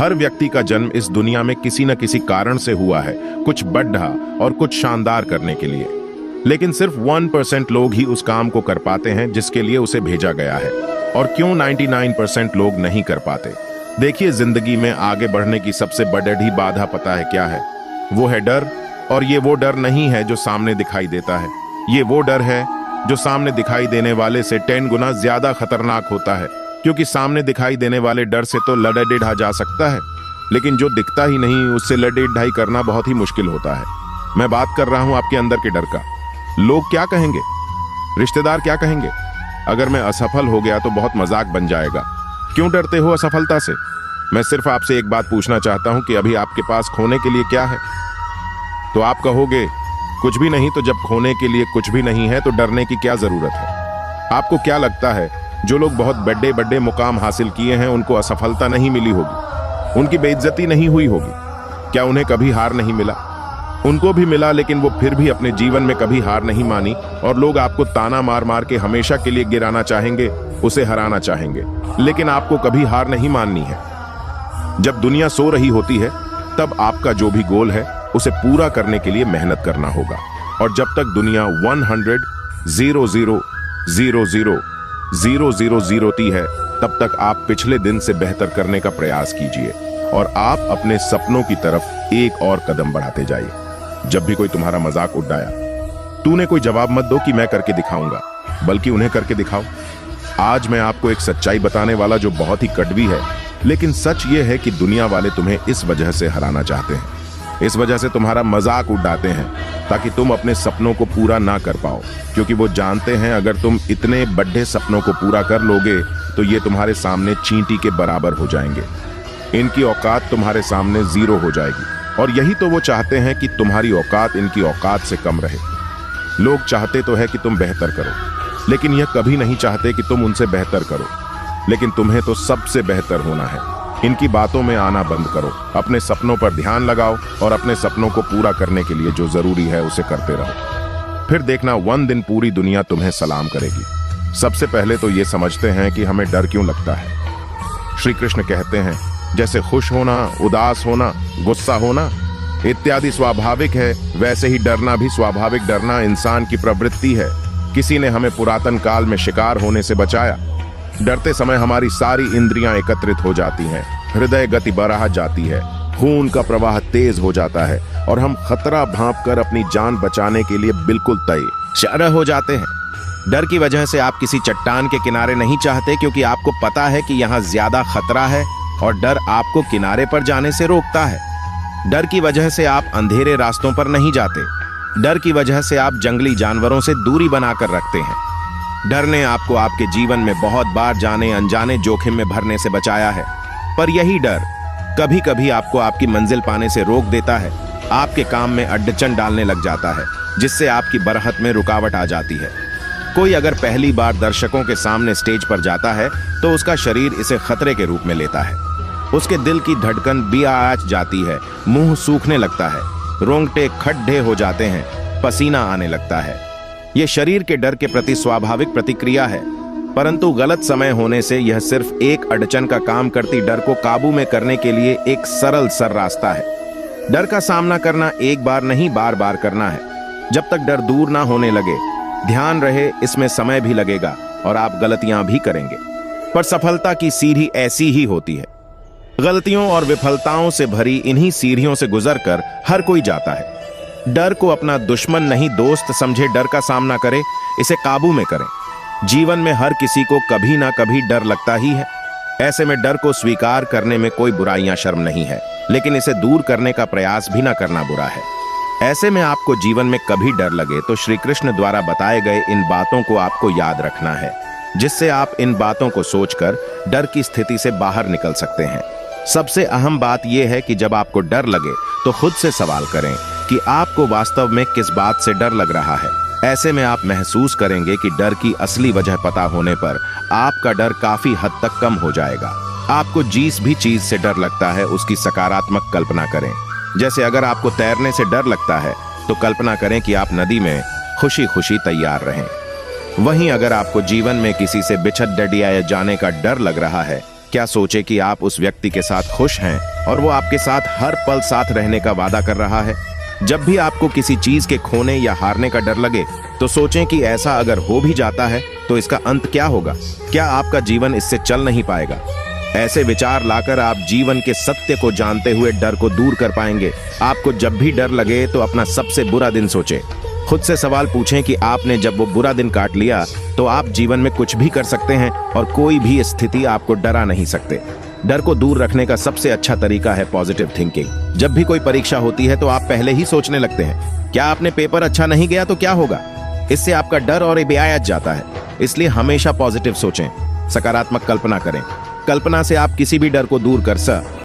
हर व्यक्ति का जन्म इस दुनिया में किसी न किसी कारण से हुआ है, कुछ बड़ा और कुछ शानदार करने के लिए। लेकिन सिर्फ 1% लोग ही उस काम को कर पाते हैं जिसके लिए उसे भेजा गया है। और क्यों 99% लोग नहीं कर पाते? देखिए, जिंदगी में आगे बढ़ने की सबसे बड़ी बाधा पता है क्या है? वो है डर। और ये वो डर नहीं है जो सामने दिखाई देता है, ये वो डर है जो सामने दिखाई देने वाले से 10 गुना ज्यादा खतरनाक होता है। क्योंकि सामने दिखाई देने वाले डर से तो लड़ाई ढा जा सकता है, लेकिन जो दिखता ही नहीं उससे लड़ाई ढाई करना बहुत ही मुश्किल होता है। मैं बात कर रहा हूं आपके अंदर के डर का। लोग क्या कहेंगे, रिश्तेदार क्या कहेंगे? अगर मैं असफल हो गया तो बहुत मजाक बन जाएगा। क्यों डरते हो असफलता से? मैं सिर्फ आपसे एक बात पूछना चाहता हूं कि अभी आपके पास खोने के लिए क्या है? तो आप कहोगे कुछ भी नहीं। तो जब खोने के लिए कुछ भी नहीं है तो डरने की क्या जरूरत है? आपको क्या लगता है जो लोग बहुत बड़े बड़े मुकाम हासिल किए हैं उनको असफलता नहीं मिली होगी, उनकी बेइज्जती नहीं हुई होगी? क्या उन्हें कभी हार नहीं मिला? उनको भी मिला, लेकिन वो फिर भी अपने जीवन में कभी हार नहीं मानी। और लोग आपको ताना मार मार के हमेशा के लिए गिराना चाहेंगे, उसे हराना चाहेंगे, लेकिन आपको कभी हार नहीं माननी है। जब दुनिया सो रही होती है तब आपका जो भी गोल है उसे पूरा करने के लिए मेहनत करना होगा। और जब तक दुनिया 100,000,000,000ती है तब तक आप पिछले दिन से बेहतर करने का प्रयास कीजिए और आप अपने सपनों की तरफ एक और कदम बढ़ाते जाइए। जब भी कोई तुम्हारा मजाक उड़ाया, तूने कोई जवाब मत दो कि मैं करके दिखाऊंगा, बल्कि उन्हें करके दिखाओ। आज मैं आपको एक सच्चाई बताने वाला जो बहुत ही कड़वी है, लेकिन सच ये है कि दुनिया वाले तुम्हें इस वजह से हराना चाहते हैं, इस वजह से तुम्हारा मजाक उड़ाते हैं ताकि तुम अपने सपनों को पूरा ना कर पाओ। क्योंकि वो जानते हैं अगर तुम इतने बड़े सपनों को पूरा कर लोगे तो ये तुम्हारे सामने चींटी के बराबर हो जाएंगे। इनकी औकात तुम्हारे सामने जीरो हो जाएगी। और यही तो वो चाहते हैं कि तुम्हारी औकात इनकी औकात से कम रहे। लोग चाहते तो है कि तुम बेहतर करो, लेकिन यह कभी नहीं चाहते कि तुम उनसे बेहतर करो। लेकिन तुम्हें तो सबसे बेहतर होना है। इनकी बातों में आना बंद करो, अपने सपनों पर ध्यान लगाओ और अपने सपनों को पूरा करने के लिए जो जरूरी है उसे करते रहो। फिर देखना, one दिन पूरी दुनिया तुम्हें सलाम करेगी। सबसे पहले तो ये समझते हैं कि हमें डर क्यों लगता है। श्री कृष्ण कहते हैं, जैसे खुश होना, उदास होना, गुस्सा होना इत्यादि स्वाभाविक है, वैसे ही डरना भी स्वाभाविक। डरना इंसान की प्रवृत्ति है। किसी ने हमें पुरातन काल में शिकार होने से बचाया। डरते समय हमारी सारी इंद्रियां एकत्रित हो जाती हैं, हृदय गति बढ़ा जाती है, खून का प्रवाह तेज हो जाता है और हम खतरा भांपकर अपनी जान बचाने के लिए बिल्कुल तैयार हो जाते हैं। डर की वजह से आप किसी चट्टान के किनारे नहीं चाहते, क्योंकि आपको पता है कि यहाँ ज्यादा खतरा है और डर आपको किनारे पर जाने से रोकता है। डर की वजह से आप अंधेरे रास्तों पर नहीं जाते। डर की वजह से आप जंगली जानवरों से दूरी बनाकर रखते हैं। डर ने आपको आपके जीवन में बहुत बार जाने अनजाने जोखिम में भरने से बचाया है। पर यही डर कभी कभी आपको आपकी मंजिल पाने से रोक देता है, आपके काम में अड़चन डालने लग जाता है, जिससे आपकी बरहत में रुकावट आ जाती है। कोई अगर पहली बार दर्शकों के सामने स्टेज पर जाता है तो उसका शरीर इसे खतरे के रूप में लेता है। उसके दिल की धड़कन बियाज जाती है, मुंह सूखने लगता है, रोंगटे खड्डे हो जाते हैं, पसीना आने लगता है। यह शरीर के डर के प्रति स्वाभाविक प्रतिक्रिया है, परंतु गलत समय होने से यह सिर्फ एक अड़चन का काम करती डर को काबू में करने के लिए एक सरल रास्ता है। डर का सामना करना एक बार नहीं, बार बार करना है, जब तक डर दूर ना होने लगे। ध्यान रहे, इसमें समय भी लगेगा और आप गलतियां भी करेंगे, पर सफलता की सीढ़ी ऐसी ही होती है। गलतियों और विफलताओं से भरी इन्हीं सीढ़ियों से गुजरकर हर कोई जाता है। डर को अपना दुश्मन नहीं, दोस्त समझे। डर का सामना करें, इसे काबू में करें। जीवन में हर किसी को कभी ना कभी डर लगता ही है। ऐसे में डर को स्वीकार करने में कोई बुराई या शर्म नहीं है, लेकिन इसे दूर करने का प्रयास भी ना करना बुरा है। ऐसे में आपको जीवन में कभी डर लगे तो श्री कृष्ण द्वारा बताए गए इन बातों को आपको याद रखना है, जिससे आप इन बातों को सोचकर डर की स्थिति से बाहर निकल सकते हैं। सबसे अहम बात यह है कि जब आपको डर लगे तो खुद से सवाल करें कि आपको वास्तव में किस बात से डर लग रहा है। ऐसे में आप महसूस करेंगे कि डर की असली वजह पता होने पर आपका डर काफी हद तक कम हो जाएगा। आपको जिस भी चीज से डर लगता है उसकी सकारात्मक कल्पना करें। जैसे अगर आपको तैरने से डर लगता है तो कल्पना करें कि आप नदी में खुशी खुशी तैयार रहें। वहीं अगर आपको जीवन में किसी से बिछड़ डडियाए जाने का डर लग रहा है, क्या सोचे कि आप उस व्यक्ति के साथ खुश हैं और वो आपके साथ हर पल साथ रहने का वादा कर रहा है। जब भी आपको किसी चीज के खोने या हारने का डर लगे तो सोचें कि ऐसा अगर हो भी जाता है तो इसका अंत क्या होगा, क्या आपका जीवन इससे चल नहीं पाएगा। ऐसे विचार लाकर आप जीवन के सत्य को जानते हुए डर को दूर कर पाएंगे। आपको जब भी डर लगे तो अपना सबसे बुरा दिन सोचें। खुद से सवाल पूछें कि आपने जब वो बुरा दिन काट लिया तो आप जीवन में कुछ भी कर सकते हैं और कोई भी स्थिति आपको डरा नहीं सकते। डर को दूर रखने का सबसे अच्छा तरीका है पॉजिटिव थिंकिंग। जब भी कोई परीक्षा होती है तो आप पहले ही सोचने लगते हैं, क्या आपने पेपर अच्छा नहीं गया तो क्या होगा। इससे आपका डर और बेआयात जाता है। इसलिए हमेशा पॉजिटिव सोचें, सकारात्मक कल्पना करें। कल्पना से आप किसी भी डर को दूर कर सकते